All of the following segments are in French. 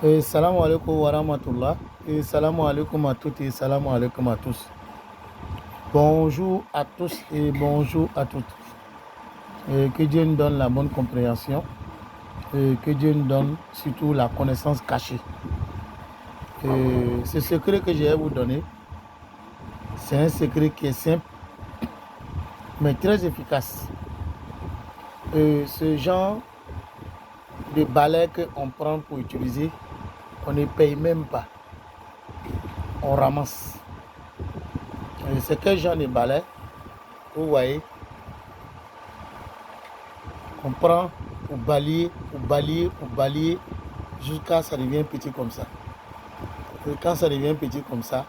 Salam alaikum wa rahmatullah. Et salam alaikum à toutes et salam alaikum à tous. Bonjour à tous et bonjour à toutes. Et que Dieu nous donne la bonne compréhension et que Dieu nous donne surtout la connaissance cachée. Ce secret que je vais vous donner, c'est un secret qui est simple mais très efficace. Ce genre de balai qu'on prend pour utiliser, on ne paye même pas. On ramasse. C'est quel genre de balai? Vous voyez, on prend pour balayer, jusqu'à ce que ça devienne petit comme ça. Et quand ça devient petit comme ça,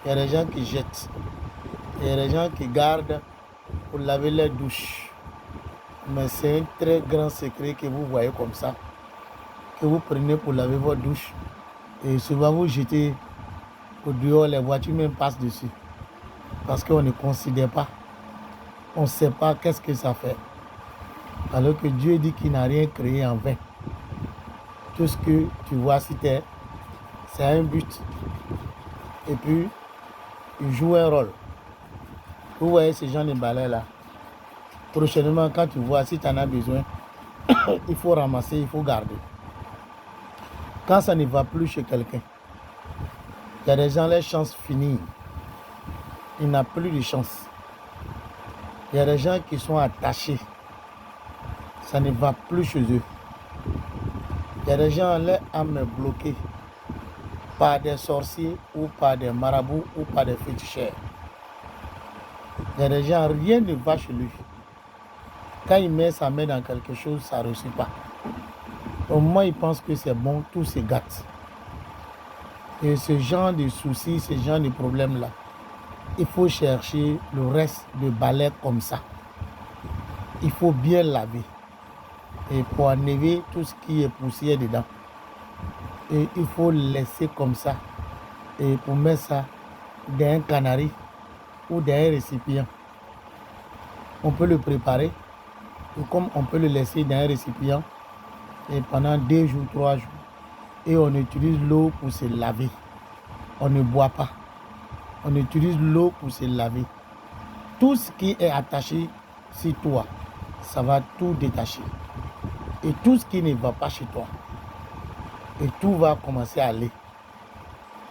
il y a des gens qui jettent. Il y a des gens qui gardent pour laver les douches. Mais c'est un très grand secret que vous voyez comme ça, que vous prenez pour laver votre douche. Et souvent vous jetez au dehors, les voitures même passent dessus. Parce qu'on ne considère pas. On ne sait pas qu'est-ce que ça fait. Alors que Dieu dit qu'il n'a rien créé en vain. Tout ce que tu vois sur terre, c'est un but. Et puis, il joue un rôle. Vous voyez ces gens de balais là. Prochainement, quand tu vois, si tu en as besoin, il faut ramasser, il faut garder. Quand ça ne va plus chez quelqu'un, il y a des gens, les chances finissent. Il n'a plus de chance. Il y a des gens qui sont attachés. Ça ne va plus chez eux. Il y a des gens, leur âme est bloquée par des sorciers ou par des marabouts ou par des féticheurs. Il y a des gens, rien ne va chez lui. Quand il met sa main dans quelque chose, ça ne réussit pas. Au moment où il pense que c'est bon, tout se gâte. Et ce genre de soucis, ce genre de problèmes-là, il faut chercher le reste de balai comme ça. Il faut bien laver. Et pour enlever tout ce qui est poussière dedans. Et il faut laisser comme ça. Et pour mettre ça dans un canari ou dans un récipient. On peut le préparer. Et comme on peut le laisser dans un récipient. Et pendant 2 jours, 3 jours. Et on utilise l'eau pour se laver. On ne boit pas. On utilise l'eau pour se laver. Tout ce qui est attaché sur toi, ça va tout détacher. Et tout ce qui ne va pas chez toi. Et tout va commencer à aller.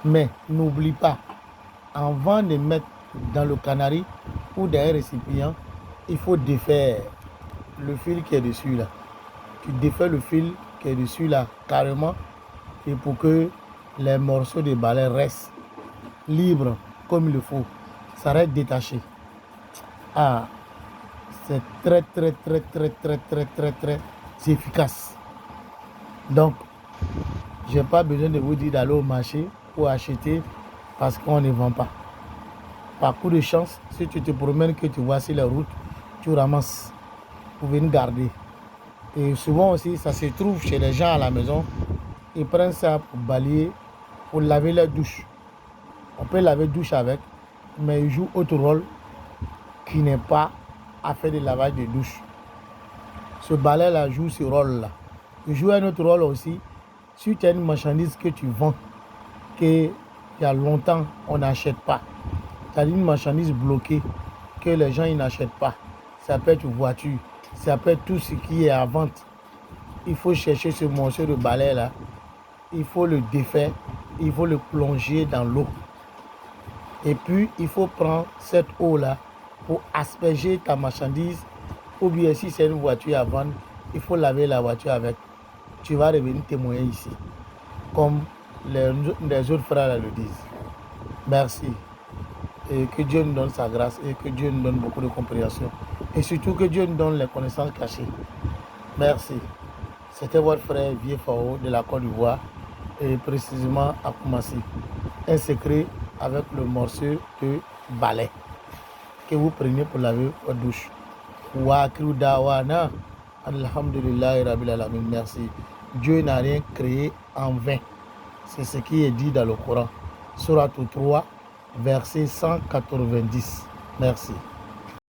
Mais n'oublie pas, avant de mettre dans le canari ou dans un récipient, il faut défaire le fil qui est dessus là. Tu défais le fil qui est dessus là, carrément. Et pour que les morceaux de balai restent libres comme il le faut. Ça reste détaché. Ah, c'est très efficace. Donc, je n'ai pas besoin de vous dire d'aller au marché pour acheter parce qu'on ne vend pas. Par coup de chance, si tu te promènes que tu vois sur la route, tu ramasses pour venir garder. Et souvent aussi, ça se trouve chez les gens à la maison. Ils prennent ça pour balayer, pour laver leur douche. On peut laver douche avec, mais il joue autre rôle qui n'est pas à faire de lavage de douche. Ce balai-là joue ce rôle-là. Il joue un autre rôle aussi. Si tu as une marchandise que tu vends, qu'il y a longtemps, on n'achète pas. Tu as une marchandise bloquée que les gens n'achètent pas. Ça peut être une voiture, ça peut être tout ce qui est à vente. Il faut chercher ce morceau de balai-là. Il faut le défaire, il faut le plonger dans l'eau. Et puis, il faut prendre cette eau-là pour asperger ta marchandise. Ou bien si c'est une voiture à vendre, il faut laver la voiture avec. Tu vas revenir témoigner ici. Comme les autres frères le disent. Merci. Et que Dieu nous donne sa grâce et que Dieu nous donne beaucoup de compréhension. Et surtout que Dieu nous donne les connaissances cachées. Merci. C'était votre frère Vieux Fao de la Côte d'Ivoire et précisément à Koumassi. Un secret avec le morceau de balai que vous prenez pour laver votre douche. Wa dawana alhamdulillah rabbil alamin. Merci. Dieu n'a rien créé en vain. C'est ce qui est dit dans le Coran. Sourate 3, verset 190. Merci.